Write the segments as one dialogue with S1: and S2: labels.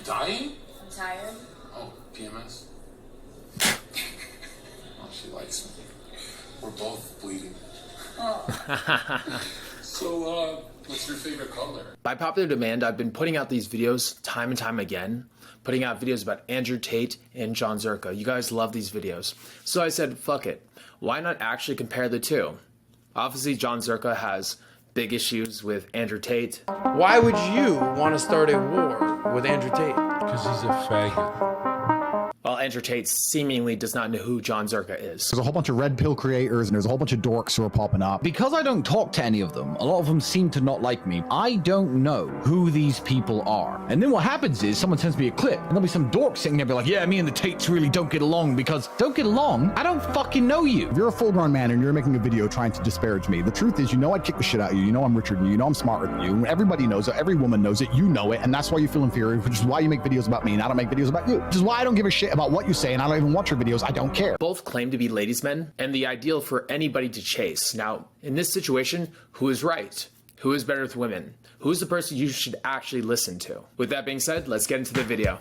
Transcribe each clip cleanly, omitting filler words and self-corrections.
S1: dying?
S2: I'm tired.
S1: Oh, PMS? Oh, she likes me. We're both bleeding.
S2: Oh.
S1: So, what's your favorite color?
S3: By popular demand, I've been putting out these videos time and time again, putting out videos about Andrew Tate and Jon Zherka. You guys love these videos. So I said, fuck it. Why not actually compare the two? Obviously, Jon Zherka has big issues with Andrew Tate.
S4: Why would you want to start a war with Andrew Tate?
S5: Because he's a faggot.
S3: While Andrew Tate seemingly does not know who Jon Zherka is.
S6: There's a whole bunch of red pill creators and there's a whole bunch of dorks who are popping up.
S7: Because I don't talk to any of them, a lot of them seem to not like me. I don't know who these people are. And then what happens is someone sends me a clip and there'll be some dork sitting there be like, yeah, me and the Tates really don't get along because don't get along? I don't fucking know you.
S6: If you're a full-grown man and you're making a video trying to disparage me, the truth is, you know I'd kick the shit out of you. You know I'm richer than you. You know I'm smarter than you. Everybody knows it. Every woman knows it. You know it. And that's why you feel inferior, which is why you make videos about me and I don't make videos about you. Which is why I don't give a shit about what you say and I don't even watch your videos. I don't care.
S3: Both claim to be ladies' men and the ideal for anybody to chase. Now, in this situation, who is right? Who is better with women? Who's the person you should actually listen to? With that being said, let's get into the video.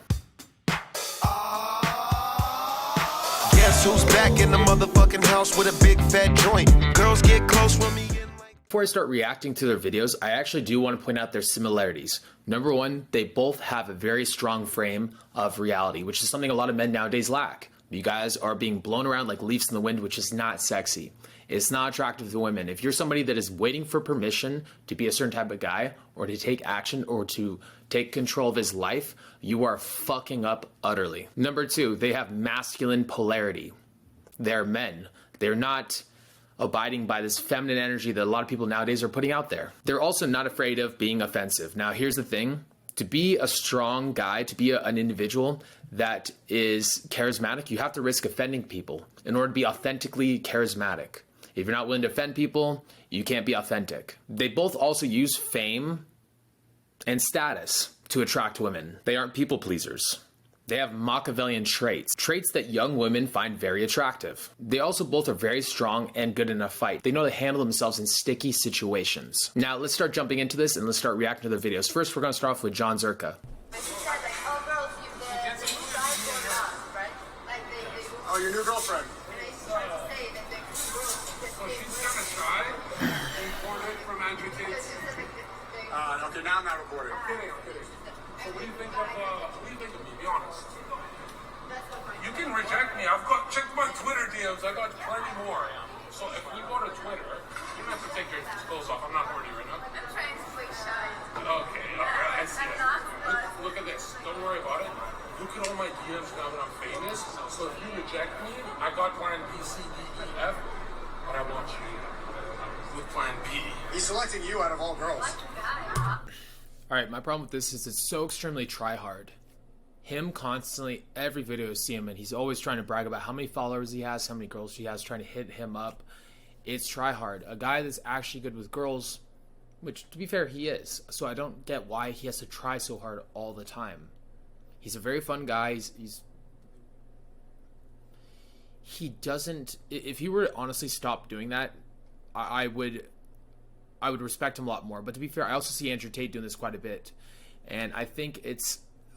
S8: Guess who's back in the motherfucking house with a big fat joint? Girls get close with me.
S3: Before I start reacting to their videos, I actually do want to point out their similarities. Number one, they both have a very strong frame of reality, which is something a lot of men nowadays lack. You guys are being blown around like leaves in the wind, which is not sexy. It's not attractive to women. If you're somebody that is waiting for permission to be a certain type of guy or to take action or to take control of his life, you are fucking up utterly. Number two, they have masculine polarity. They're men. They're not abiding by this feminine energy that a lot of people nowadays are putting out there. They're also not afraid of being offensive. Now, here's the thing. To be a strong guy, to be an individual that is charismatic, you have to risk offending people in order to be authentically charismatic. If you're not willing to offend people, you can't be authentic. They both also use fame and status to attract women. They aren't people pleasers. They have Machiavellian traits, traits that young women find very attractive. They also both are very strong and good in a fight. They know to handle themselves in sticky situations. Now, let's start jumping into this and let's start reacting to their videos. First, we're going to start off with Jon Zherka.
S1: Oh, your new girlfriend.
S9: So she's kind of shy. Imported from Andrew Tate.
S1: Okay, now I'm not recording.
S9: I'm kidding. So what do you think of me? Be honest. You can reject me. Check my Twitter DMs. I got plenty more. So if we go to Twitter, you don't have to take your clothes off. I'm not horny right now.
S2: I'm trying to play shy.
S9: Okay, I see it. Look at this. Don't worry about it. You can own my DMs now that I'm famous. So if you reject me, I got plan B, C, D, E, F, but I want you with plan B.
S1: He's selecting you out of all girls.
S3: All right, my problem with this is it's so extremely try-hard. Him constantly, every video I see him, and he's always trying to brag about how many followers he has, how many girls he has, trying to hit him up. It's try-hard. A guy that's actually good with girls, which, to be fair, he is. So I don't get why he has to try so hard all the time. He's a very fun guy. He doesn't... If he were to honestly stop doing that, I would respect him a lot more. But to be fair, I also see Andrew Tate doing this quite a bit. And I think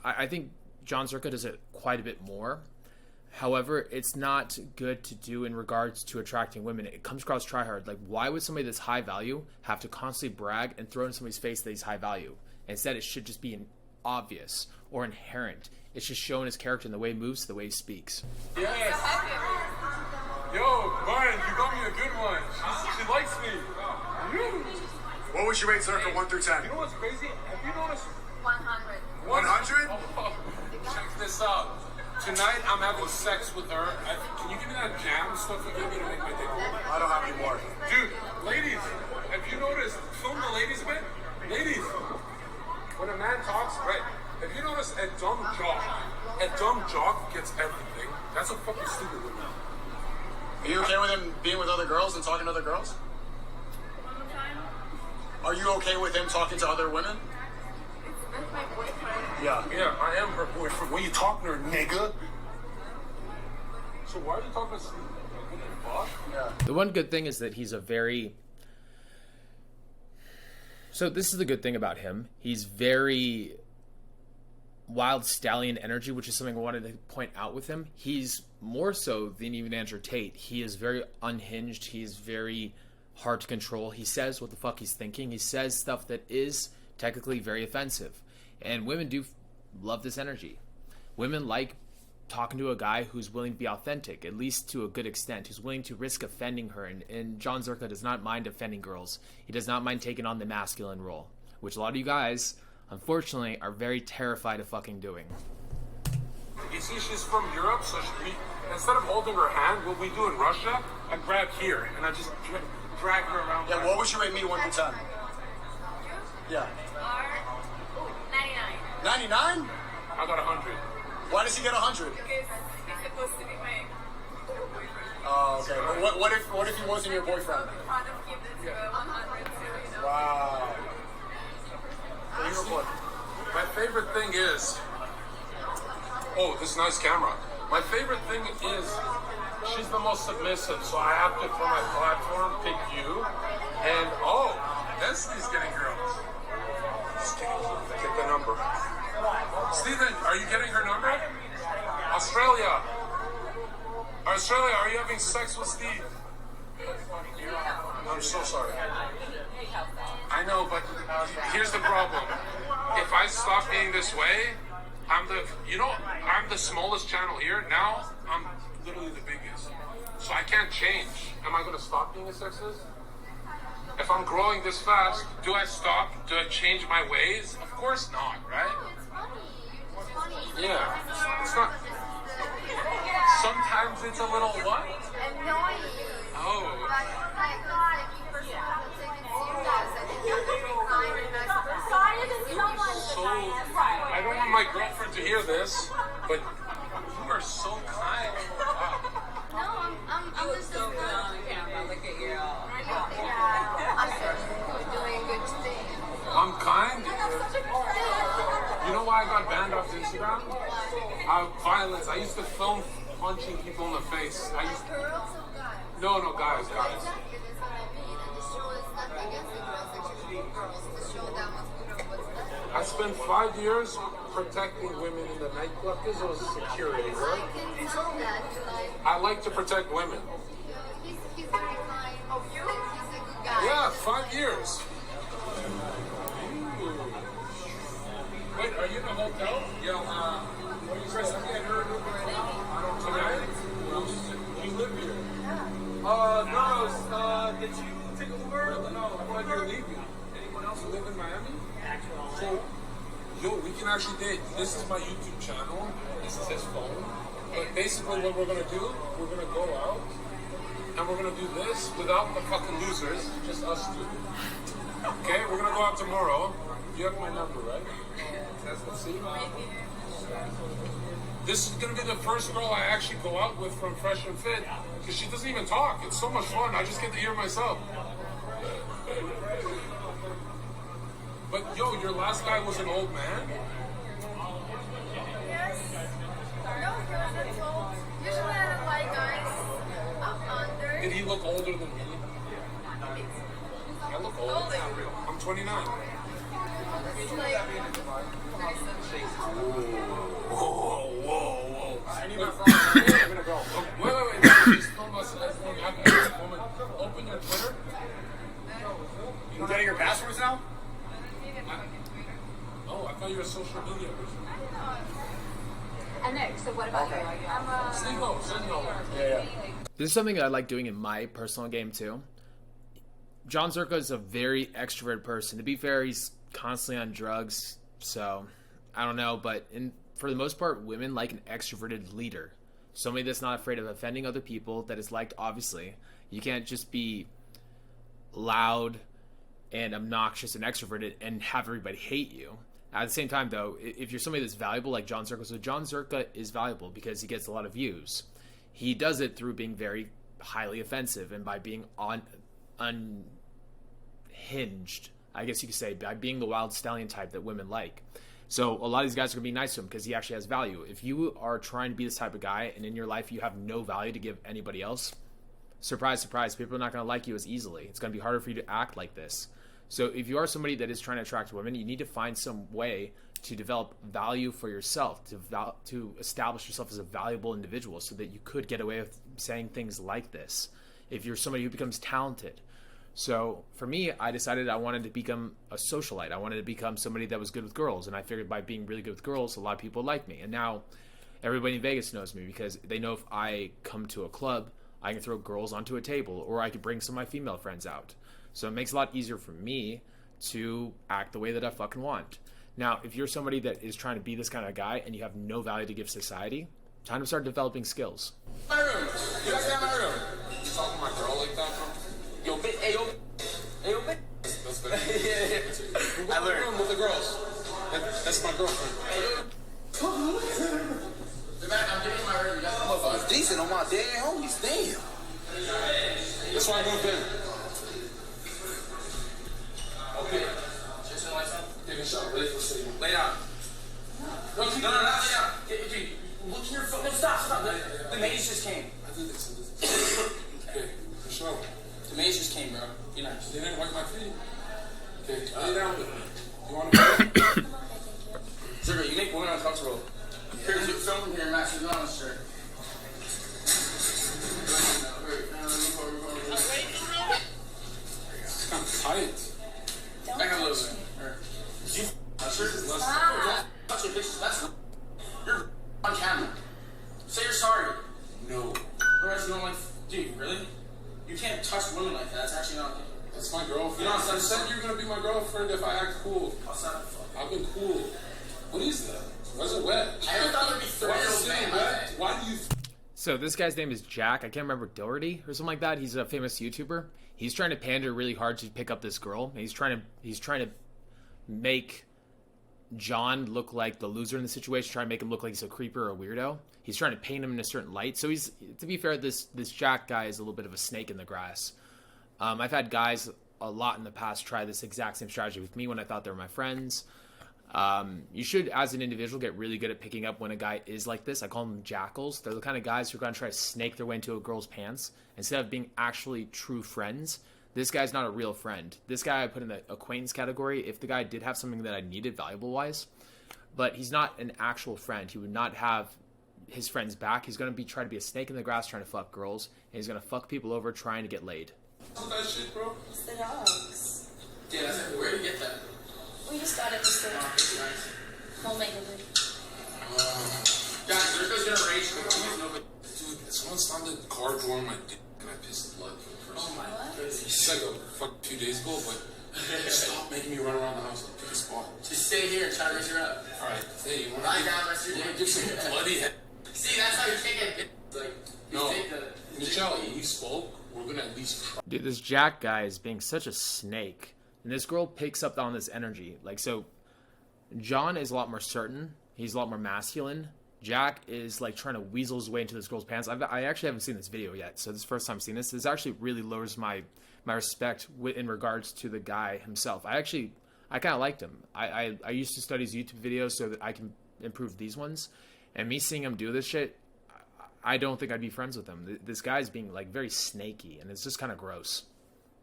S3: I think Jon Zherka does it quite a bit more. However, it's not good to do in regards to attracting women. It comes across tryhard. Like, why would somebody that's high value have to constantly brag and throw in somebody's face that he's high value? Instead, it should just be obvious or inherent. It's just showing his character in the way he moves, the way he speaks.
S9: Yes. Yo, Brian, you got me a good one. She likes me.
S1: What would you rate Zherka 1 through 10?
S9: You know what's crazy? Have you noticed?
S2: 100.
S1: 100?
S9: Oh, check this out. Tonight I'm having sex with her. Can you give me that jam stuff you gave me to make my dick work?
S1: I don't have any more.
S9: Dude, ladies, have you noticed? Film the ladies a bit. Ladies, when a man talks, right? Have you noticed a dumb jock gets everything? That's a fucking stupid woman.
S1: Are you okay with him being with other girls and talking to other girls?
S2: One more time.
S1: Are you okay with him talking to other women?
S2: That's my boyfriend.
S9: Yeah, I am her boyfriend. When you talking to her, nigga? So why are you talking to Steve? What the fuck?
S1: Yeah.
S3: The one good thing is that he's a very... So this is the good thing about him. He's very wild stallion energy, which is something I wanted to point out with him. He's more so than even Andrew Tate. He is very unhinged. He's very hard to control. He says what the fuck he's thinking. He says stuff that is technically very offensive. And women do love this energy. Women like talking to a guy who's willing to be authentic, at least to a good extent, who's willing to risk offending her. And Jon Zherka does not mind offending girls. He does not mind taking on the masculine role, which a lot of you guys, unfortunately, are very terrified of fucking doing.
S9: You see, she's from Europe, so instead of holding her hand, what we do in Russia, I grab here and I just drag her around.
S1: Yeah, what would you rate me 1 to 10? Yeah.
S2: 99.
S1: 99?
S9: I got 100.
S1: Why does he get 100?
S2: Because he's supposed to be my boyfriend.
S1: Oh, okay. But what if he wasn't your boyfriend?
S2: I'm proud of him that's 100 too,
S1: Wow. What do you report?
S9: My favorite thing is, oh, this nice camera. My favorite thing is, she's the most submissive, so I have to, for my platform, pick you. And, oh, Destiny's getting girls. Just get the number. Steven, are you getting her number? Australia, are you having sex with Steve? I'm so sorry. I know, but here's the problem. If I stop being this way, I'm the smallest channel here. Now, I'm literally the biggest. So I can't change. Am I going to stop being a sexist? If I'm growing this fast, do I stop? Do I change my ways? Of course not, right?
S2: It's funny.
S9: Yeah, it's not. Sometimes it's a little what?
S2: Annoying.
S9: Oh.
S2: Like you personally don't take it serious. I think you're very kind and nice.
S9: So, I don't want my girlfriend to hear this, but you are so kind. Wow.
S2: No, I'm just so good.
S10: Look at you.
S2: I'm doing good today.
S9: I'm kind. You know why I got banned off Instagram? Violence. I used to film punching people in the face.
S2: Girls or guys?
S9: No, guys.
S2: Exactly, that's what I mean. And the show is not against the girls, it's actually girls to show that what's good and what's bad.
S9: I spent 5 years protecting women in the nightclub because it was security,
S2: I
S9: right?
S2: can tell that you like.
S9: I like to protect women.
S2: He's very kind. He's a good guy.
S9: Yeah, 5 years. Wait, are you in a hotel? Yeah, Chris, I'm getting her Uber right now. Tonight? You live here? No, did you take a Uber? No, I thought you were leaving. Anyone else live in Miami? So, we can actually date. This is my YouTube channel. This is his phone. But basically what we're going to do, we're going to go out and we're going to do this without the fucking losers, just us two. Okay, we're going to go out tomorrow. You have my number, right? Let's see. This is going to be the first girl I actually go out with from Fresh and Fit because she doesn't even talk. It's so much fun. I just get to hear myself. But yo, your last guy was an old man?
S2: Yes. No, girls are old. Usually I don't like guys up under.
S9: Did he look older than me? I look old. I'm 29.
S2: It's like,
S9: Whoa. I need my phone. I'm gonna go. Wait. Just film us as one woman. Open your Twitter.
S1: You getting your passwords now?
S9: Oh, I thought you were a social media person.
S10: And Nick, so what about you? I'm
S9: Signal.
S1: Yeah.
S3: This is something that I like doing in my personal game too. Jon Zherka is a very extroverted person. To be fair, he's constantly on drugs, so I don't know. But for the most part, women like an extroverted leader. Somebody that's not afraid of offending other people, that is liked, obviously. You can't just be loud and obnoxious and extroverted and have everybody hate you. At the same time, though, if you're somebody that's valuable like Jon Zherka, so Jon Zherka is valuable because he gets a lot of views. He does it through being very highly offensive and by being unhinged, I guess you could say, by being the wild stallion type that women like. So a lot of these guys are going to be nice to him because he actually has value. If you are trying to be this type of guy and in your life you have no value to give anybody else, surprise, surprise, people are not going to like you as easily. It's going to be harder for you to act like this. So if you are somebody that is trying to attract women, you need to find some way to develop value for yourself, to establish yourself as a valuable individual, so that you could get away with saying things like this if you're somebody who becomes talented. So for me, I decided I wanted to become a socialite. I wanted to become somebody that was good with girls, and I figured by being really good with girls, a lot of people like me. And now everybody in Vegas knows me because they know if I come to a club, I can throw girls onto a table, or I could bring some of my female friends out. So it makes it a lot easier for me to act the way that I fucking want. Now, if you're somebody that is trying to be this kind of guy and you have no value to give society, time to start developing skills.
S9: My room. You guys got my room. You talking to my girl like that, bro? Yo, bitch. Hey, yo. Hey, yo, bitch. That's good. Yeah. I learned. Room with the girls. That's my girlfriend. Hey, yo. Man, I'm getting my room. You guys motherfuckers decent on my dead homies. Damn. That's why I moved in. Okay. Give me a shot. Ready for sleep. Lay down. No, lay down. Look at your phone. No, stop. The maids just came. I did this. Okay, for sure. The maids just came, bro. Be nice. They didn't wipe my feet. Okay, lay down with me. You want to Zherka, you make women uncomfortable. Here's your film here, Max. You're on the shirt. I'm tight. Back a little bit. You shirt is less. Touch your bitches. That's you're on camera. Say you're sorry. No. Otherwise, you don't like. Dude, really? You can't touch women like that. That's actually not. That's my girlfriend. You know, I said you're gonna be my girlfriend if I act cool. I've been cool. What is that? Why's it wet? I never thought there'd be 3-year-old man wet. Why do you?
S3: So this guy's name is Jack. I can't remember, Doherty or something like that. He's a famous YouTuber. He's trying to pander really hard to pick up this girl. He's trying to make John look like the loser in the situation, trying to make him look like he's a creeper or a weirdo. He's trying to paint him in a certain light. So he's, to be fair, this Jack guy is a little bit of a snake in the grass. I've had guys a lot in the past try this exact same strategy with me when I thought they were my friends. You should, as an individual, get really good at picking up when a guy is like this. I call them jackals. They're the kind of guys who are going to try to snake their way into a girl's pants instead of being actually true friends. This guy's not a real friend. This guy I put in the acquaintance category if the guy did have something that I needed valuable-wise, but he's not an actual friend. He would not have his friends back. He's going to try to be a snake in the grass trying to fuck girls, and he's going to fuck people over trying to get laid.
S9: That shit, bro.
S2: It's the dogs.
S9: Yeah, that's it. Where did you get that?
S2: We just got it at the store. Homemade delivery.
S9: Guys, Zherka's gonna rage quick. Dude, someone found the car door on my dick and I pissed blood for the first time.
S2: What?
S9: It's like a 2 days ago, but stop making me run around the house and pick a spot.
S1: Just stay here and try to raise her up.
S9: Alright, hey, you wanna
S1: Lie down, rest your day.
S9: give some bloody head?
S1: See, that's how you take it. Like,
S9: No, Michelle, you spoke. We're gonna at least try.
S3: Dude, this Jack guy is being such a snake. And this girl picks up on this energy. Like, so John is a lot more certain. He's a lot more masculine. Jack is like trying to weasel his way into this girl's pants. I actually haven't seen this video yet, so this is the first time I've seen this. This actually really lowers my respect in regards to the guy himself. I kind of liked him. I used to study his YouTube videos so that I can improve these ones. And me seeing him do this shit, I don't think I'd be friends with him. This guy's being like very snaky, and it's just kind of gross.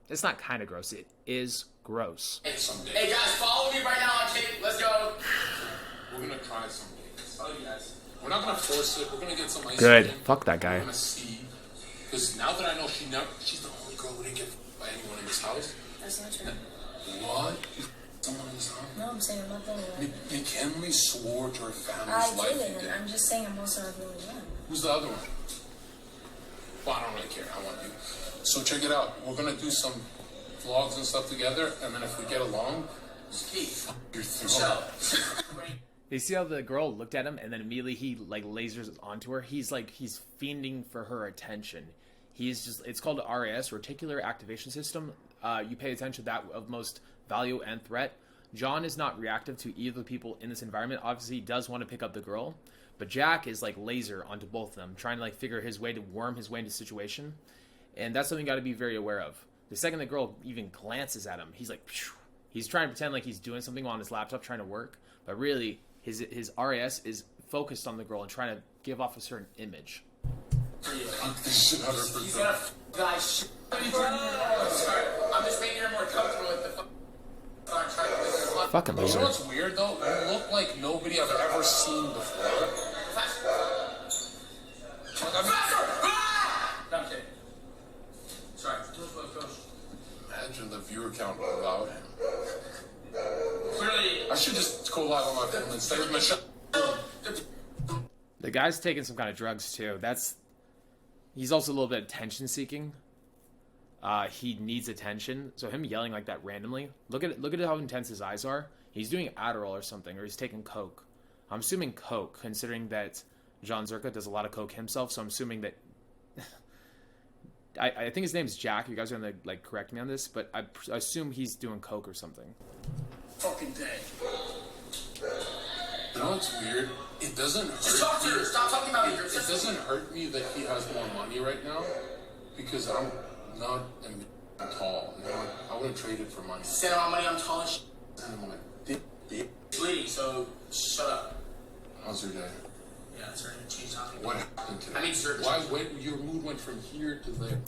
S3: It's not kind of gross. It is gross.
S1: Hey guys, follow me right now on tape. Let's go.
S9: We're gonna try something. Oh, you guys. We're not gonna force it. We're gonna get some ice
S3: Good.
S9: cream.
S3: Fuck that guy.
S9: We're gonna see. Because now that I know she's the only girl who didn't get by anyone in this house.
S2: That's not true.
S9: What? Someone in this house?
S2: No, I'm saying I'm not the only one.
S9: McKinley swore to her family's
S2: I
S9: life.
S2: didn't, and I'm just saying I'm also not the only one.
S9: Who's the other one? Well, I don't really care. I want you. So check it out. We're gonna do some vlogs and stuff together, and then if we get along, just keep your throat.
S3: You see how the girl looked at him, and then immediately he like lasers onto her. He's fiending for her attention. It's called RAS, Reticular Activation System. You pay attention to that of most value and threat. John is not reactive to either people in this environment. Obviously, he does want to pick up the girl, but Jack is like laser onto both of them, trying to like figure his way to worm his way into the situation, and that's something you got to be very aware of. The second the girl even glances at him, he's like, phew. He's trying to pretend like he's doing something on his laptop, trying to work, but really his RAS is focused on the girl and trying to give off a certain image.
S9: He's
S1: gonna guys shit. I'm just making her more comfortable with the
S3: Fucking
S9: You
S3: loser.
S9: know what's weird though? You look like nobody I've ever seen before.
S1: No, I'm kidding. Sorry.
S9: Imagine the viewer count without him.
S1: Clearly,
S9: I should just go live on my phone and stay with my shot.
S3: The guy's taking some kind of drugs too. He's also a little bit attention seeking. He needs attention, so him yelling like that randomly. Look at how intense his eyes are. He's doing Adderall or something, or he's taking coke. I'm assuming coke, considering that Jon Zherka does a lot of coke himself. So I'm assuming that. I think his name's Jack. You guys are gonna like correct me on this, but I assume he's doing coke or something.
S9: Fucking day. You know what's weird? It doesn't hurt.
S1: just talk to her. Stop talking about me.
S9: It doesn't hurt me that he has more money right now, because I'm not tall. You know, I wouldn't trade it for money.
S1: Send him my money. I'm tall as shit.
S9: Send him my dick.
S1: Bleeding, so shut up.
S9: How's your day?
S1: Yeah, it's already changed topic.
S9: What happened today?
S1: I mean, sir.
S9: Your mood went from here to there.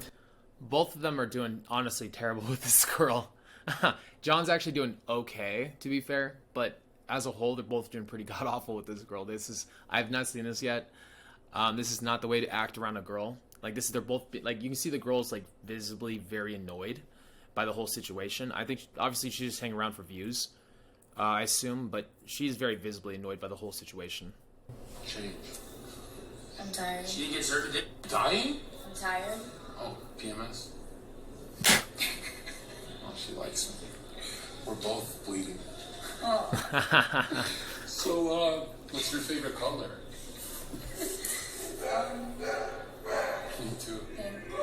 S3: Both of them are doing honestly terrible with this girl. John's actually doing okay, to be fair, but as a whole, they're both doing pretty god awful with this girl. I've not seen this yet. This is not the way to act around a girl. Like they're both like, you can see the girl's like visibly very annoyed by the whole situation. I think obviously she's just hanging around for views, I assume, but she's very visibly annoyed by the whole situation.
S9: Change.
S2: I'm tired.
S1: She didn't get Zherka dick.
S9: Dying?
S2: I'm tired.
S9: Oh, PMS. Oh, she likes me. We're both bleeding.
S2: Oh.
S9: So, what's your favorite color? Me too.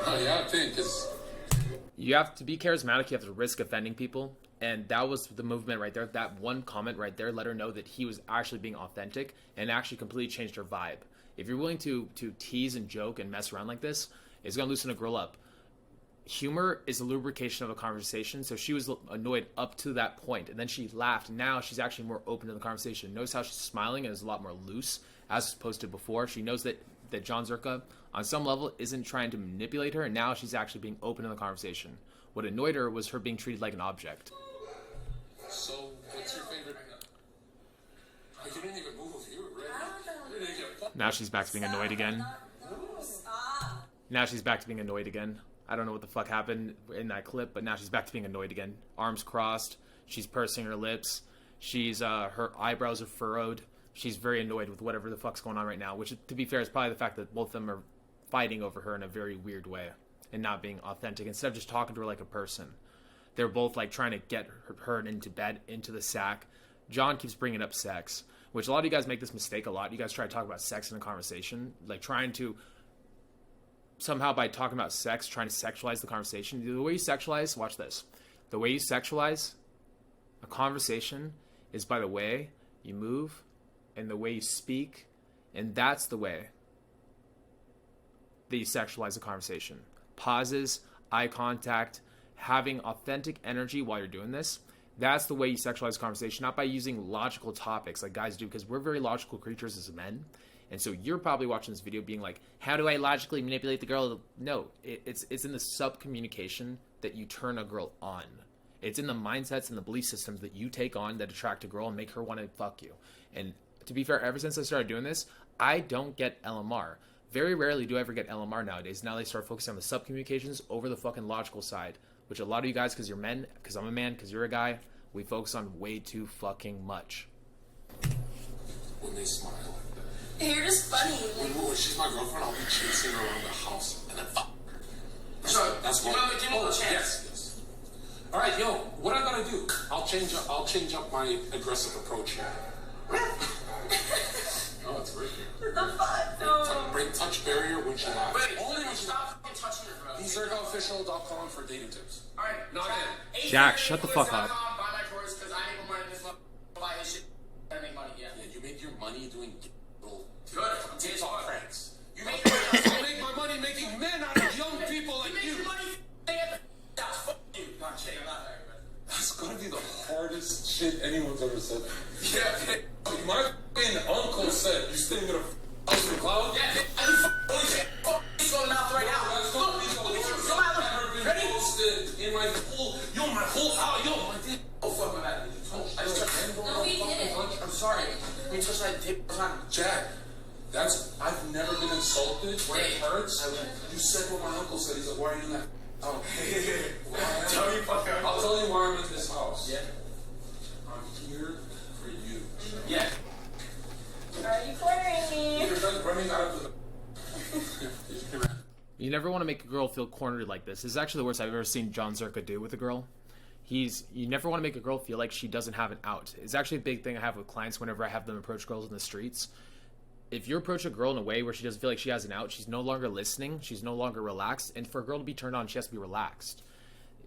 S9: Oh yeah, pink is.
S3: You have to be charismatic. You have to risk offending people. And that was the movement right there. That one comment right there let her know that he was actually being authentic and actually completely changed her vibe. If you're willing to tease and joke and mess around like this, it's going to loosen a girl up. Humor is a lubrication of a conversation. So she was annoyed up to that point, and then she laughed. Now she's actually more open to the conversation. Notice how she's smiling and is a lot more loose as opposed to before. She knows that Jon Zherka, on some level, isn't trying to manipulate her, and now she's actually being open in the conversation. What annoyed her was her being treated like an object.
S9: So, what's your favorite? Oh, you didn't even move here, right? You didn't get
S3: Now she's back to being annoyed again. Now she's back to being annoyed again. I don't know what the fuck happened in that clip, but now she's back to being annoyed again. Arms crossed. She's pursing her lips. Her eyebrows are furrowed. She's very annoyed with whatever the fuck's going on right now, which, to be fair, is probably the fact that both of them are fighting over her in a very weird way and not being authentic. Instead of just talking to her like a person, they're both like trying to get her into bed, into the sack. John keeps bringing up sex, which a lot of you guys make this mistake a lot. You guys try to talk about sex in a conversation, like trying to somehow, by talking about sex, trying to sexualize the conversation. The way you sexualize, watch this. The way you sexualize a conversation is by the way you move and the way you speak, and that's the way that you sexualize a conversation. Pauses, eye contact, having authentic energy while you're doing this. That's the way you sexualize a conversation, not by using logical topics like guys do, because we're very logical creatures as men. And so you're probably watching this video being like, how do I logically manipulate the girl? No, it's in the sub-communication that you turn a girl on. It's in the mindsets and the belief systems that you take on that attract a girl and make her want to fuck you. And to be fair, ever since I started doing this, I don't get LMR. Very rarely do I ever get LMR nowadays. Now they start focusing on the sub-communications over the fucking logical side, which a lot of you guys, because you're men, because I'm a man, because you're a guy, we focus on way too fucking much.
S9: When they smile like that.
S2: You're just funny.
S9: When she's my girlfriend, I'll be chasing her around the house and then fuck. That's
S1: give
S9: what.
S1: him a chance.
S9: Yes. All right, yo, what I gotta do? I'll change up my aggressive approach here. Oh, it's right here.
S2: What the fuck? No.
S9: Break touch barrier when she laughs.
S1: Wait,
S9: Only when she laughs.
S1: stop fucking touching her, bro.
S9: BCAMPofficial.com for dating tips.
S1: Alright,
S9: Not in.
S3: Jack, shut the fuck up.
S1: Buy my course, because I need more money this month. Buy this shit. I make money, yeah.
S9: Yeah, you make your money doing little
S1: Good. I'm
S9: TikTok pranks.
S1: You make your money.
S9: I make my money making men out of young people like
S1: You
S9: you.
S1: make your money at the house. Fuck you. No, I'm kidding. I'm not there, but...
S9: That's gotta be the hardest shit anyone's ever said.
S1: Yeah,
S9: My fucking uncle said, you staying in a house in cloud?
S1: yeah, I do fuck shit. Fuck this on the mouth right now. Look at you. Come on, look. Ready?
S9: In my whole, yo, my whole house, yo, my dick.
S1: Oh, fuck my bad. I just
S9: It's not Jack. I've never been insulted where it hurts. You said what my uncle said. He's like, why are you in that? Oh, I'll tell you why I'm in this house. Yeah. I'm here for you.
S1: Yeah.
S10: Are you cornering me?
S9: You're done running out of the.
S3: You never want to make a girl feel cornered like this. This is actually the worst I've ever seen Jon Zherka do with a girl. You never want to make a girl feel like she doesn't have an out. It's actually a big thing I have with clients whenever I have them approach girls in the streets. If you approach a girl in a way where she doesn't feel like she has an out, she's no longer listening, she's no longer relaxed, and for a girl to be turned on, she has to be relaxed.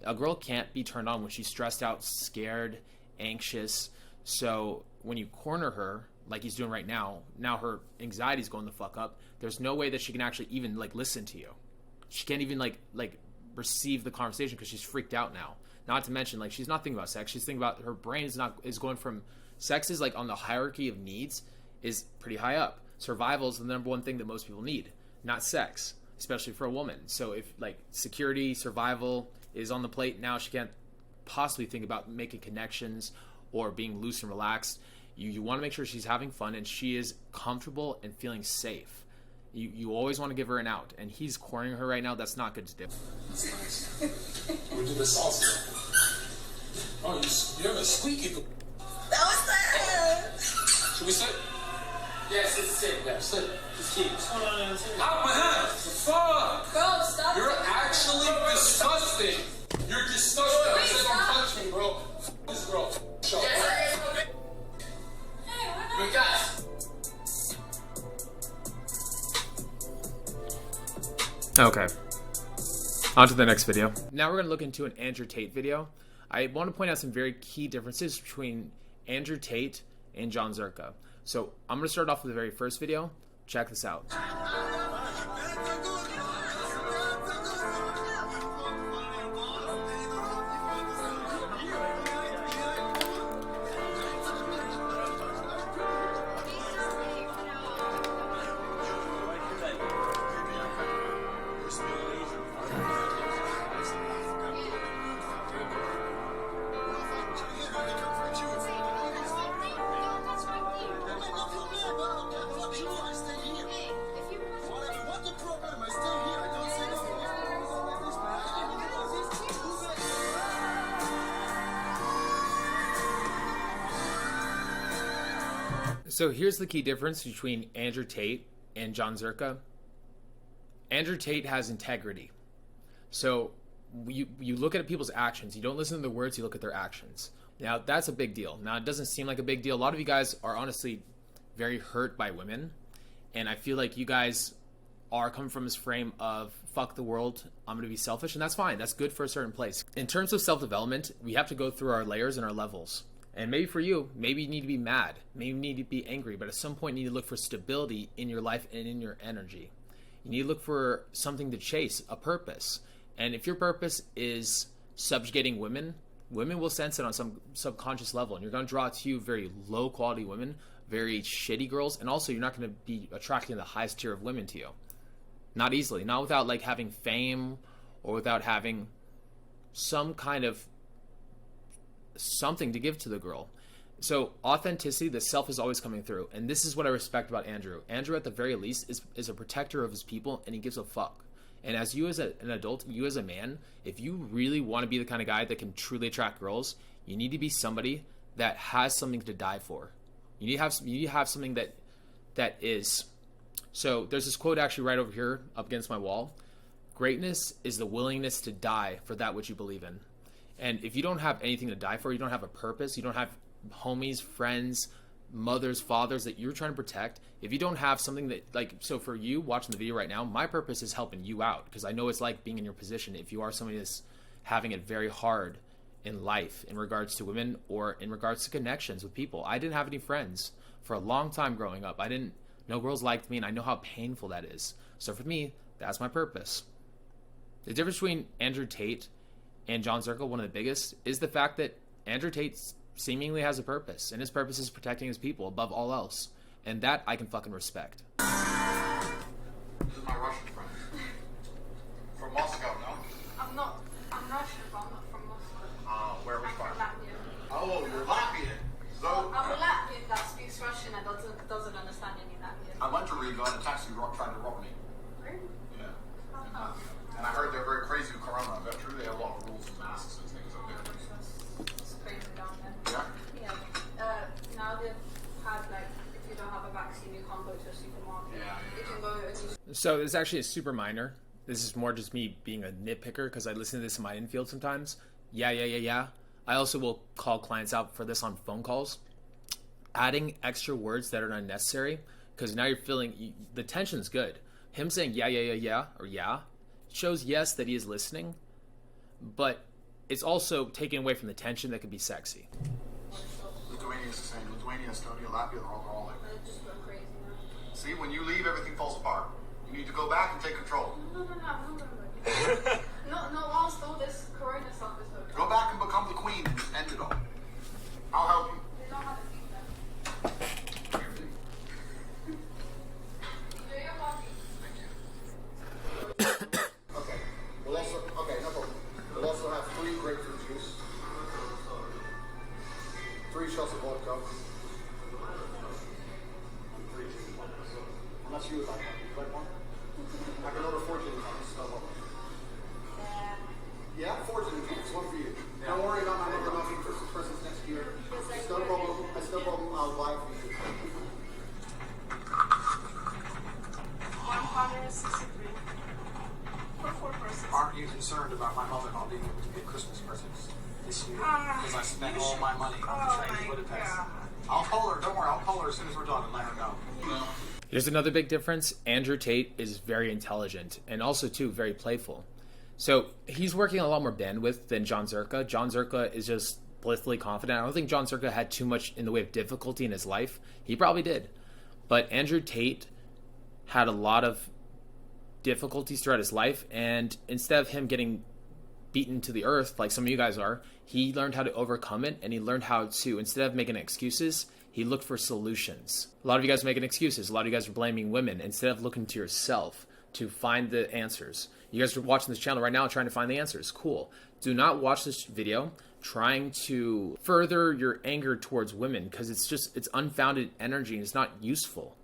S3: A girl can't be turned on when she's stressed out, scared, anxious. So when you corner her, like he's doing right now her anxiety's going the fuck up. There's no way that she can actually even like listen to you. She can't even like receive the conversation because she's freaked out now. Not to mention, like, she's not thinking about sex. She's thinking about her brain is going from sex is like on the hierarchy of needs is pretty high up. Survival is the number one thing that most people need, not sex, especially for a woman. So if like security, survival is on the plate, now she can't possibly think about making connections or being loose and relaxed. You want to make sure she's having fun and she is comfortable and feeling safe. You always want to give her an out, and he's cornering her right now. That's not good to do.
S9: We do the salsa. Oh, you have a squeaky.
S1: That was that.
S9: Should we sit?
S1: Yes, sit.
S9: Yeah, sit.
S1: Just keep.
S9: Out my hands. The fuck?
S10: Bro, stop.
S9: You're actually disgusting. You're disgusting. I said don't touch me, bro. This girl. Shut up.
S1: We got.
S3: Okay. On to the next video. Now we're going to look into an Andrew Tate video. I want to point out some very key differences between Andrew Tate and Jon Zherka. So I'm going to start off with the very first video. Check this out. So here's the key difference between Andrew Tate and Jon Zherka. Andrew Tate has integrity. So you look at people's actions. You don't listen to their words, you look at their actions. Now, that's a big deal. Now, it doesn't seem like a big deal. A lot of you guys are honestly very hurt by women. And I feel like you guys are coming from this frame of, fuck the world, I'm going to be selfish. And that's fine. That's good for a certain place. In terms of self-development, we have to go through our layers and our levels. And maybe for you, maybe you need to be mad. Maybe you need to be angry. But at some point, you need to look for stability in your life and in your energy. You need to look for something to chase, a purpose. And if your purpose is subjugating women, women will sense it on some subconscious level. And you're going to draw to you very low-quality women, very shitty girls. And also, you're not going to be attracting the highest tier of women to you. Not easily. Not without, like, having fame or without having some kind of something to give to the girl. So authenticity, the self is always coming through. And this is what I respect about Andrew. Andrew, at the very least, is a protector of his people, and he gives a fuck. And as you as an adult, you as a man, if you really want to be the kind of guy that can truly attract girls, you need to be somebody that has something to die for. You need to have something that is. So there's this quote actually right over here up against my wall. Greatness is the willingness to die for that which you believe in. And if you don't have anything to die for, you don't have a purpose, you don't have homies, friends, mothers, fathers that you're trying to protect, if you don't have something that, like, so for you watching the video right now, my purpose is helping you out, because I know it's like being in your position if you are somebody that's having it very hard in life in regards to women or in regards to connections with people. I didn't have any friends for a long time growing up. No girls liked me, and I know how painful that is. So for me, that's my purpose. The difference between Andrew Tate and Jon Zherka, one of the biggest, is the fact that Andrew Tate seemingly has a purpose, and his purpose is protecting his people above all else. And that I can fucking respect.
S9: This is my Russian friend. From Moscow, no?
S2: I'm Russian, but I'm not from Moscow.
S9: Where are we
S2: I'm
S9: from?
S2: from Latvia.
S9: Oh, you're Latvian. So,
S2: I'm a Latvian that speaks Russian China doesn't understand any language.
S6: I went to Riga and a taxi tried to rob me.
S2: Really?
S6: Yeah. And I heard they're very crazy with Corona. Is that true? They have a lot of rules and masks and things up there.
S2: It's crazy down there.
S6: Yeah?
S2: Yeah. Now they've had, like, if you don't have a vaccine, you can't go to a supermarket.
S6: Yeah.
S2: You can go and you
S3: So it's actually a super minor. This is more just me being a nitpicker because I listen to this in my infield sometimes. Yeah. I also will call clients out for this on phone calls. Adding extra words that are unnecessary, because now you're feeling the tension's good. Him saying yeah, or yeah, shows yes that he is listening, but it's also taken away from the tension that could be sexy.
S6: Lithuania is the same. Lithuania, Estonia, Latvia, they're all like
S2: They're just going crazy now.
S6: See, when you leave, everything falls apart. You need to go back and take control.
S2: No. No, whilst all this corona stuff is going
S6: Go back and become the queen and just end it all. I'll help you.
S2: They don't have a seat there. Do your coffee.
S6: Okay. No problem. We'll also have 3 grapefruit juice, 3 shots of vodka. Unless you would like one. Would you like one? I can order 4 gin and tonics. No problem. Yeah, 4 gin and tonics. One for you. Don't worry about my mother knocking Christmas presents next year. It's no problem. It's no problem. I'll buy it for you.
S10: 163 for 4 persons.
S11: Aren't you concerned about my mother not being able to get Christmas presents this year? Because I spent all my money on the train to Budapest. I'll call her. Don't worry. I'll call her as soon as we're done and let her know.
S3: Here's another big difference. Andrew Tate is very intelligent and also, too, very playful. So he's working a lot more bandwidth than Jon Zherka. Jon Zherka is just blissfully confident. I don't think Jon Zherka had too much in the way of difficulty in his life. He probably did. But Andrew Tate had a lot of difficulties throughout his life, and instead of him getting beaten to the earth like some of you guys are, he learned how to overcome it, and he learned how to, instead of making excuses, he looked for solutions. A lot of you guys are making excuses. A lot of you guys are blaming women instead of looking to yourself to find the answers. You guys are watching this channel right now trying to find the answers. Cool. Do not watch this video trying to further your anger towards women, because it's unfounded energy and it's not useful.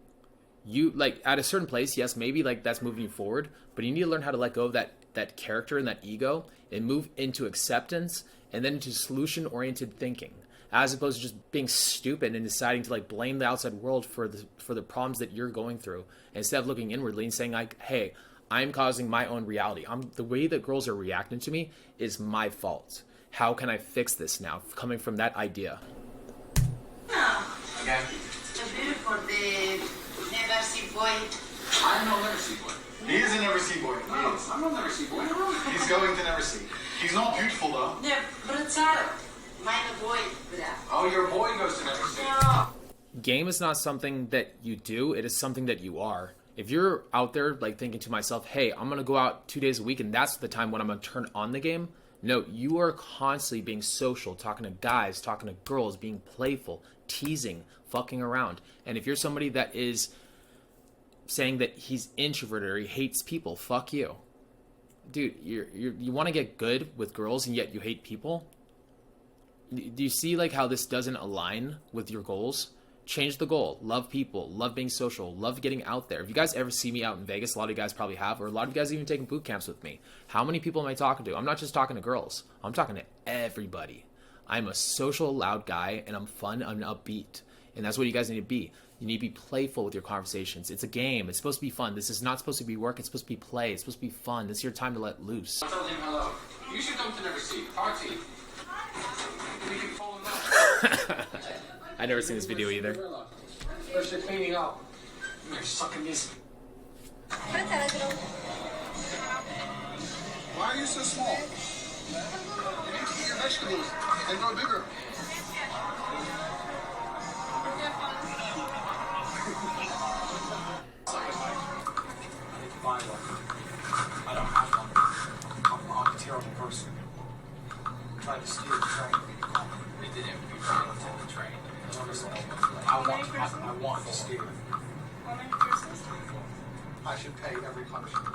S3: You, like, at a certain place, yes, maybe like that's moving you forward, but you need to learn how to let go of that character and that ego and move into acceptance and then into solution-oriented thinking, as opposed to just being stupid and deciding to like blame the outside world for the problems that you're going through, instead of looking inwardly and saying like, hey, I'm causing my own reality. The way that girls are reacting to me is my fault. How can I fix this now? Coming from that idea.
S1: Okay.
S10: The beautiful, the never see boy.
S6: I'm no never see boy. He is a never see boy. No, I'm no never see boy. He's going to never see. He's not beautiful though.
S10: Не, брацаро. Mine boy, bra.
S6: Oh, your boy goes to never see.
S10: No.
S3: Game is not something that you do. It is something that you are. If you're out there like thinking to myself, hey, I'm going to go out 2 days a week and that's the time when I'm going to turn on the game. No, you are constantly being social, talking to guys, talking to girls, being playful, teasing, fucking around. And if you're somebody that is saying that he's introverted or he hates people, fuck you. Dude, you want to get good with girls and yet you hate people? Do you see like how this doesn't align with your goals? Change the goal. Love people. Love being social. Love getting out there. If you guys ever see me out in Vegas, a lot of you guys probably have, or a lot of you guys even taking boot camps with me. How many people am I talking to? I'm not just talking to girls. I'm talking to everybody. I'm a social, loud guy, and I'm fun. I'm upbeat. And that's what you guys need to be. You need to be playful with your conversations. It's a game. It's supposed to be fun. This is not supposed to be work. It's supposed to be play. It's supposed to be fun. This is your time to let loose.
S1: I told him hello. You should come to Never See. Party. We can fall in love.
S3: I never seen this video either.
S1: First you're cleaning up. You're sucking this.
S6: Why are you so small? You need to eat your vegetables and grow bigger.
S11: Buy one. I don't have one. I'm a terrible person. Tried to steal the train.
S1: We didn't. We tried to take the train.
S11: I want to steal it.
S10: How many persons?
S11: I should pay every punishment.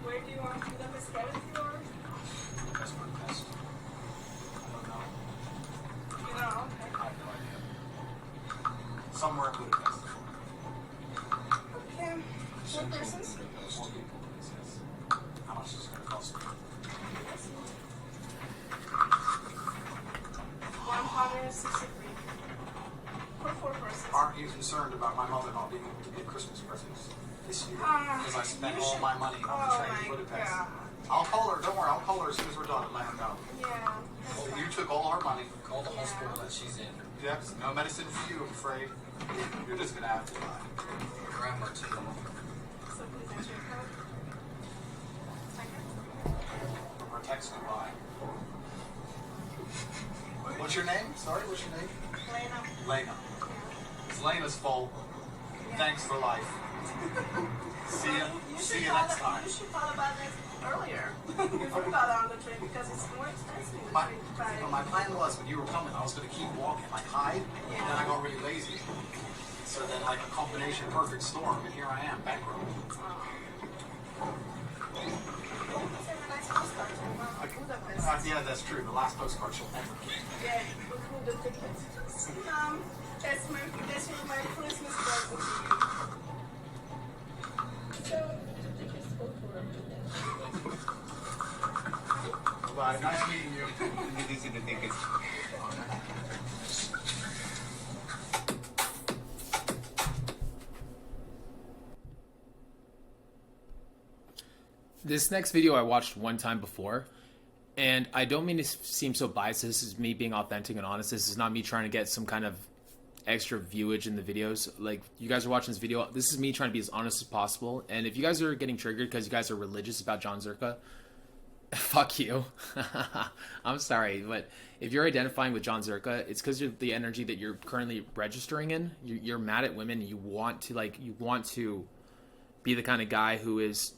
S10: Where do you want to them skeleton or?
S11: That's my best. I don't know.
S10: You know, okay.
S11: I have no idea. somewhere in Budapest.
S2: Okay. What persons?
S11: 4 people. Yes. How much is it going to cost me?
S2: 163. For 4 persons.
S11: Aren't you concerned about my mother not being able to get Christmas presents this year? Because I spent all my money on the train to Budapest. I'll call her. Don't worry. I'll call her as soon as we're done and let her know.
S2: Yeah.
S11: Well, you took all her money.
S1: Call the hospital that she's in.
S11: Yep. No medicine for you, I'm afraid. You're just going to have to die.
S1: Grab Martine.
S2: So please enter your code. Second.
S11: Or text goodbye. What's your name? Sorry, what's your name?
S2: Lena.
S11: Lena. It's Lena's fault. Thanks for life. See you. See you next time.
S2: You should thought about this earlier. You forgot on the train because it's more expensive.
S11: My plan was when you were coming, I was going to keep walking, like hide, and then I got really lazy. So then, like a combination perfect storm, and here I am, bankrupt. Yeah, that's true. The last postcard she'll ever get.
S2: Yeah, include the ticket. That's my Christmas present to you. So, the tickets for
S11: Bye. Nice meeting you.
S1: Did you see the tickets?
S3: This next video I watched one time before, and I don't mean to seem so biased. This is me being authentic and honest. This is not me trying to get some kind of extra viewage in the videos. Like, you guys are watching this video, this is me trying to be as honest as possible. And if you guys are getting triggered because you guys are religious about Jon Zherka, fuck you. I'm sorry, but if you're identifying with Jon Zherka, it's because you're the energy that you're currently registering in. You're mad at women. You want to be the kind of guy who is,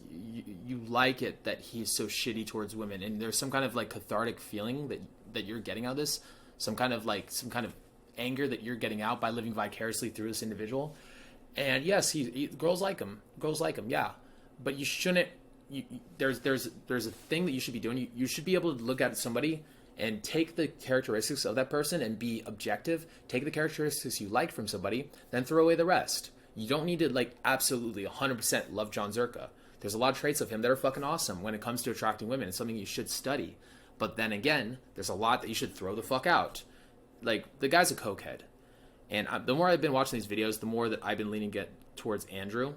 S3: you like it that he's so shitty towards women, and there's some kind of like cathartic feeling that you're getting out of this, some kind of anger that you're getting out by living vicariously through this individual. And yes, girls like him, yeah, but you shouldn't. There's a thing that you should be doing. You should be able to look at somebody and take the characteristics of that person and be objective. Take the characteristics you like from somebody, then throw away the rest. You don't need to absolutely 100% love Jon Zherka. There's a lot of traits of him that are fucking awesome when it comes to attracting women. It's something you should study. But then again, there's a lot that you should throw the fuck out. Like, the guy's a cokehead. And the more I've been watching these videos, the more that I've been leaning towards Andrew.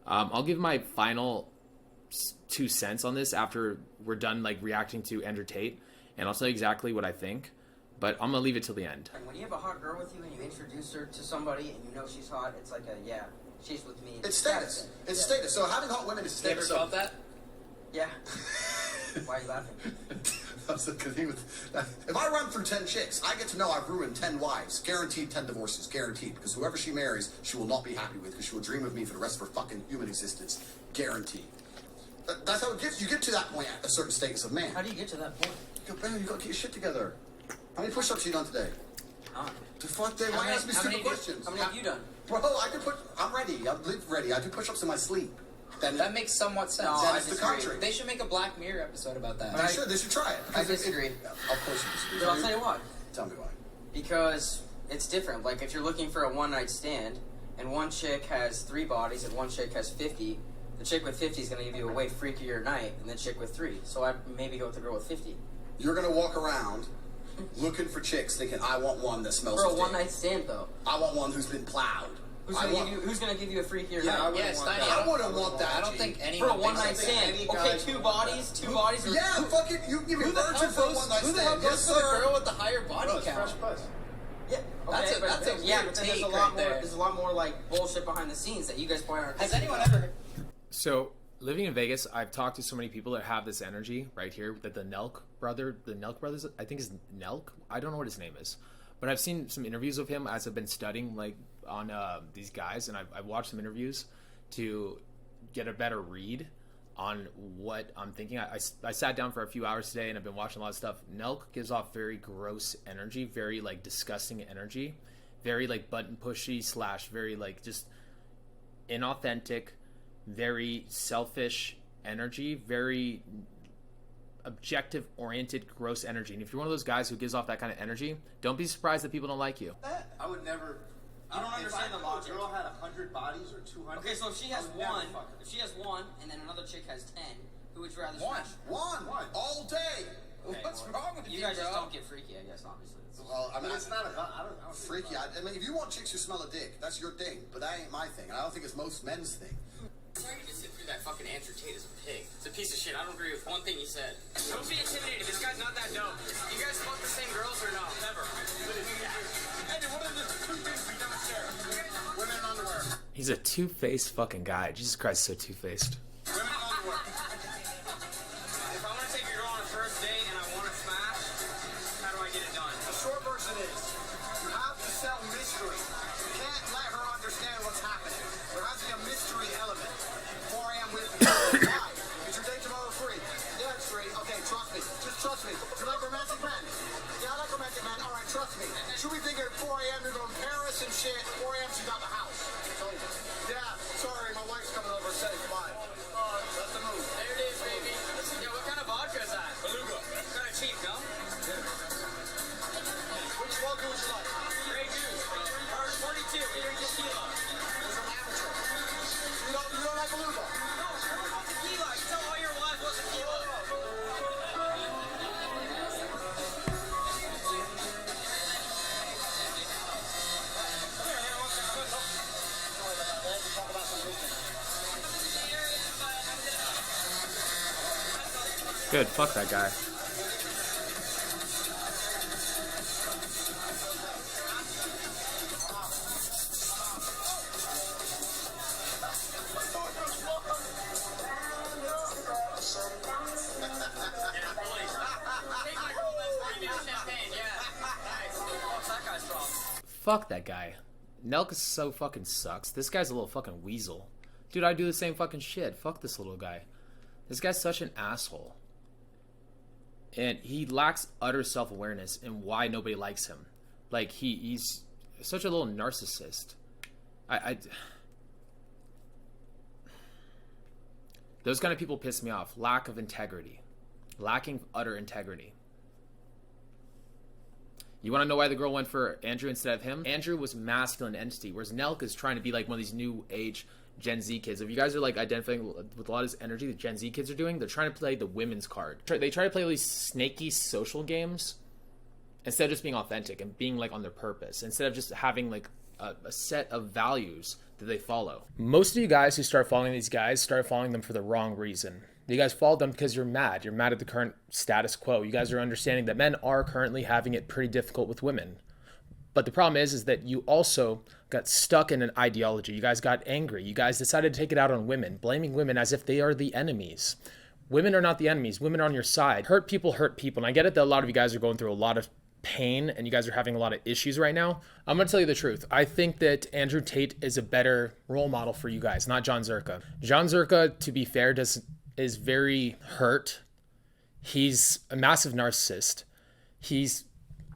S3: I'll give my final 2 cents on this after we're done reacting to Andrew Tate. And I'll tell you exactly what I think. But I'm going to leave it till the end.
S12: When you have a hot girl with you and you introduce her to somebody and you know she's hot, it's like she's with me.
S13: It's status. It's status. So having hot women is status.
S12: You ever felt that? Yeah. Why are you laughing?
S13: If I run through 10 chicks, I get to know I've ruined 10 wives. Guaranteed 10 divorces. Guaranteed. Because whoever she marries, she will not be happy with, because she will dream of me for the rest of her fucking human existence. Guaranteed. That's how it gets. You get to that point at a certain status of man.
S12: How do you get to that point?
S13: You got to get your shit together. How many push-ups you done today? The fuck, Dave? Why ask me stupid questions?
S12: How many have you done?
S13: Bro, I'm ready. I live ready. I do push-ups in my sleep.
S14: That makes somewhat sense.
S12: No,
S13: that is the country.
S14: They should make a Black Mirror episode about that.
S13: They should try it.
S12: I disagree.
S13: Of course you disagree.
S12: But I'll tell you why.
S13: Tell me why.
S12: Because it's different. Like, if you're looking for a one-night stand, and one chick has 3 bodies and one chick has 50, the chick with 50 is going to give you a way freakier night than the chick with 3. So I'd maybe go with the girl with 50.
S13: You're going to walk around looking for chicks thinking, I want one that smells
S12: for
S13: of
S12: a one-night stand, though.
S13: I want one who's been plowed.
S12: Who's gonna give you a freakier night?
S13: I wouldn't want that.
S14: I don't think anyone
S12: for a one-night stand. Okay, 2 bodies.
S13: Yeah, fuck it. You give me virgin for a one-night stand.
S14: Who the hell goes for the girl with the higher body count?
S12: Yeah,
S14: that's a
S12: but
S14: weird
S12: then
S14: take
S12: there's a lot more like bullshit behind the scenes that you guys probably aren't.
S14: Has anyone ever?
S3: So, living in Vegas, I've talked to so many people that have this energy right here, that the Nelk brothers, I think is Nelk. I don't know what his name is, but I've seen some interviews of him as I've been studying on these guys, and I've watched some interviews to get a better read on what I'm thinking. I sat down for a few hours today and I've been watching a lot of stuff. Nelk gives off very gross energy, very disgusting energy, very button pushy / very just inauthentic, very selfish energy, very objective oriented, gross energy. And if you're one of those guys who gives off that kind of energy, don't be surprised that people don't like you.
S11: I would never I don't understand the logic.
S14: Girl had 100 bodies or 200.
S12: Okay, so if she has one, and then another chick has 10, who would you rather smash?
S13: One. All day.
S12: Okay,
S14: What's wrong with you,
S12: guys
S14: bro?
S12: just don't get freaky, I guess, obviously.
S13: Well, I mean,
S14: it's not about. I don't
S13: freaky. I mean, if you want chicks who smell a dick, that's your thing. But that ain't my thing. And I don't think it's most men's thing.
S12: Sorry to sit through that fucking Andrew Tate is a pig. It's a piece of shit. I don't agree with one thing he said. Don't be intimidated. This guy's not that dumb. You guys fuck the same girls or no? Never.
S9: Andy, what are the two things we don't share? Women in underwear.
S3: He's a two-faced fucking guy. Jesus Christ, so two-faced.
S9: Women in underwear.
S12: If I want to take your girl on a first date and I want to smash, how do I get it done?
S11: The short version is, you have to sell mystery. You can't let her understand what's happening. There has to be a mystery element. 4 a.m. with me. Why? Is your date tomorrow free? Yeah, it's free. Okay, trust me. Just trust me. You like romantic men? Yeah, I like romantic men. All right, trust me. Should we think at 4 a.m. you're going to Paris and shit? 4 a.m. she's out the house. Yeah, sorry, my wife's coming over. Say goodbye. That's the move.
S12: There it is, baby. Yo, what kind of vodka is that? Beluga. Kind of cheap, no?
S11: Which vodka would you like?
S12: Grey Goose. Or 42. We drink tequila.
S11: There's an amateur. You don't like Beluga?
S12: No, I don't want tequila. You tell all your wives what's tequila.
S3: Good, fuck that guy. Fuck that guy. Nelka so fucking sucks. This guy's a little fucking weasel. Dude, I do the same fucking shit. Fuck this little guy. This guy's such an asshole. And he lacks utter self-awareness in why nobody likes him. Like, he's such a little narcissist. Those kind of people piss me off. Lack of integrity. Lacking utter integrity. You want to know why the girl went for Andrew instead of him? Andrew was masculine entity, whereas Nelk is trying to be like one of these new age Gen Z kids. If you guys are like identifying with a lot of this energy that Gen Z kids are doing, they're trying to play the women's card. They try to play all these snaky social games instead of just being authentic and being like on their purpose, instead of just having like a set of values that they follow. Most of you guys who start following these guys start following them for the wrong reason. You guys follow them because you're mad. You're mad at the current status quo. You guys are understanding that men are currently having it pretty difficult with women. But the problem is that you also got stuck in an ideology. You guys got angry. You guys decided to take it out on women, blaming women as if they are the enemies. Women are not the enemies. Women are on your side. Hurt people hurt people. And I get it that a lot of you guys are going through a lot of pain and you guys are having a lot of issues right now. I'm going to tell you the truth. I think that Andrew Tate is a better role model for you guys, not Jon Zherka. Jon Zherka, to be fair, is very hurt. He's a massive narcissist. He's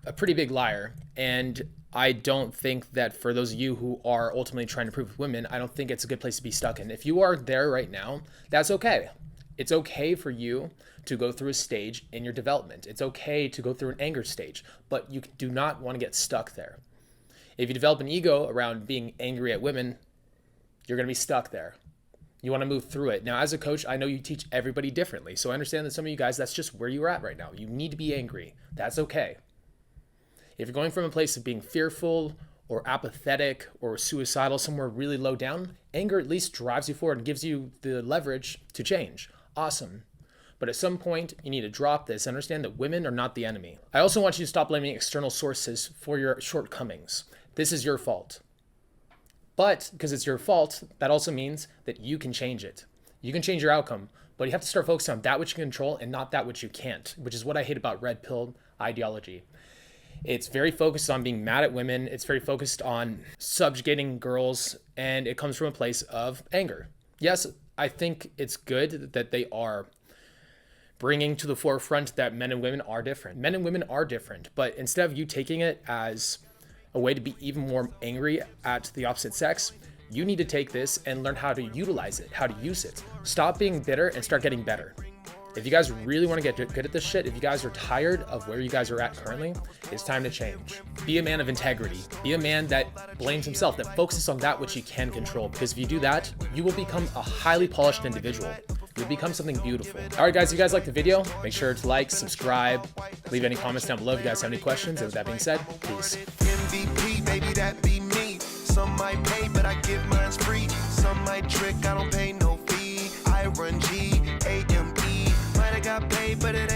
S3: a pretty big liar. And I don't think that for those of you who are ultimately trying to prove with women, I don't think it's a good place to be stuck in. If you are there right now, that's okay. It's okay for you to go through a stage in your development. It's okay to go through an anger stage, but you do not want to get stuck there. If you develop an ego around being angry at women, you're going to be stuck there. You want to move through it. Now, as a coach, I know you teach everybody differently. So I understand that some of you guys, that's just where you're at right now. You need to be angry. That's okay. If you're going from a place of being fearful or apathetic or suicidal, somewhere really low down, anger at least drives you forward and gives you the leverage to change. Awesome. But at some point, you need to drop this and understand that women are not the enemy. I also want you to stop blaming external sources for your shortcomings. This is your fault. But because it's your fault, that also means that you can change it. You can change your outcome, but you have to start focusing on that which you can control and not that which you can't, which is what I hate about red pill ideology. It's very focused on being mad at women. It's very focused on subjugating girls, and it comes from a place of anger. Yes, I think it's good that they are bringing to the forefront that men and women are different. Men and women are different, but instead of you taking it as a way to be even more angry at the opposite sex, you need to take this and learn how to utilize it, how to use it. Stop being bitter and start getting better.
S15: If you guys really want to get good at this shit, if you guys are tired of where you guys are at currently, it's time to change. Be a man of integrity. Be a man that blames himself, that focuses on that which he can control. Because if you do that, you will become a highly polished individual. You'll become something beautiful. All right, guys, if you guys like the video, make sure to like, subscribe, leave any comments down below if you guys have any questions. And with that being said, peace.
S8: MVP, baby, that be me. Some might pay, but I give mine free. Some might trick, I don't pay no fee. I run G, A-M-E. Might have got paid, but it